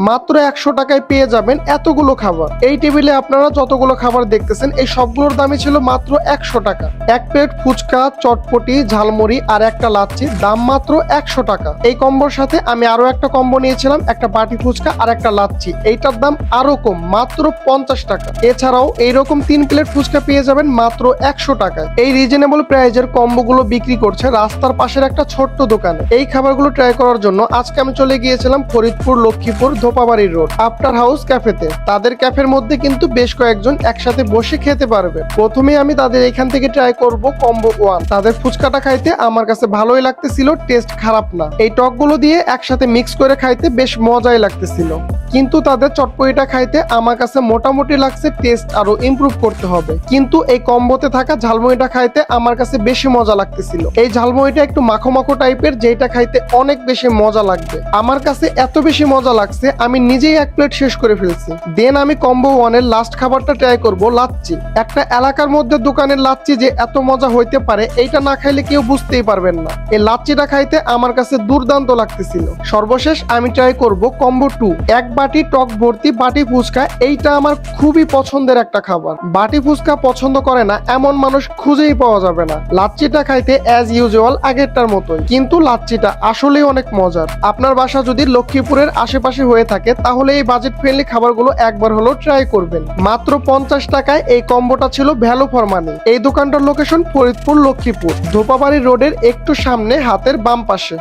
মাত্র 100 টাকায় পেয়ে যাবেন এতগুলো খাবার। এই টেবিলে আপনারা যতগুলো খাবার দেখতেছেন এই সবগুলোর দামই ছিল মাত্র 100 টাকা। এক প্লেট ফুচকা, চটপটি, ঝালমুড়ি আর একটা লাচ্ছি, দাম মাত্র 100 টাকা। এই কম্বোর সাথে আমি আরো একটা কম্বো নিয়েছিলাম, একটা বাটি ফুচকা আর একটা লাচ্ছি, এইটার দাম আরো কম, মাত্র 50 টাকা। এছাড়াও এইরকম 3 প্লেট ফুচকা পেয়ে যাবেন মাত্র 100 টাকায়। এই রিজনেবল প্রাইজের কম্বোগুলো বিক্রি করছে রাস্তার পাশের একটা ছোট্ট দোকানে। এই খাবারগুলো ট্রাই করার জন্য আজকে আমি চলে গিয়েছিলাম Faridpur Lakshmipur Dhopabari road after house ক্যাফেতে। তাদের ক্যাফের মধ্যে কিন্তু বেশ কয়েকজন একসাথে বসে খেতে পারবে। প্রথমে আমি তাদের এখান থেকে ট্রাই করব কম্বো 1। তাদের ফুচকাটা খাইতে আমার কাছে ভালোই লাগতেছিল, টেস্ট খারাপ না। এই টকগুলো দিয়ে একসাথে মিক্স করে খাইতে বেশ মজাই লাগতেছিল। কিন্তু তাদের চটপটিটা খাইতে আমার কাছে মোটামুটি লাগছে, টেস্ট আরো ইমপ্রুভ করতে হবে। কিন্তু এই কম্বোতে থাকা ঝালমুড়িটা খাইতে আমার কাছে বেশি মজা লাগতেছিল। এই ঝালমুড়িটা একটু মাখো মাখো টাইপের, যেটা খাইতে অনেক বেশি মজা লাগবে। আমার কাছে এত বেশি মজা লাগছে আমি নিজেই 1 প্লেট শেষ করে ফেলছি। দেন আমি কম্বো 1 এর লাস্ট খাবারটা ট্রাই করব, লাচ্ছি। একটা এলাকার মধ্যে দোকানের লাচ্ছি যে এত মজা হইতে পারে এইটা না খাইলে কেউ বুঝতেই পারবেন না। এই লাচ্ছিটা খাইতে আমার কাছে দুর্দান্ত লাগতেছিল। সর্বশেষ আমি ট্রাই করব কম্বো 2, এক বাটি টক ভর্তি বাটি ফুচকা। এইটা আমার খুবই পছন্দের একটা খাবার। বাটি ফুচকা পছন্দ করে না এমন মানুষ খুঁজেই পাওয়া যাবে না। লাচ্ছিটা খাইতে অ্যাজ ইউজুয়াল আগেরটার মতোই, কিন্তু লাচ্ছিটা আসলেই অনেক মজার। আপনার বাসা যদি লক্ষ্মীপুরের আশেপাশে হয়ে থাকে তাহলে এই বাজেট ফ্রেন্ডলি খাবারগুলো একবার হলেও ট্রাই করবেন। মাত্র 50 টাকায় এই কম্বোটা ছিল ভ্যালু ফর মানি। এই দোকানটার লোকেশন ফরিদপুর লক্ষ্মীপুর ধোপাবাড়ি রোডের একটু সামনে হাতের বাম পাশে।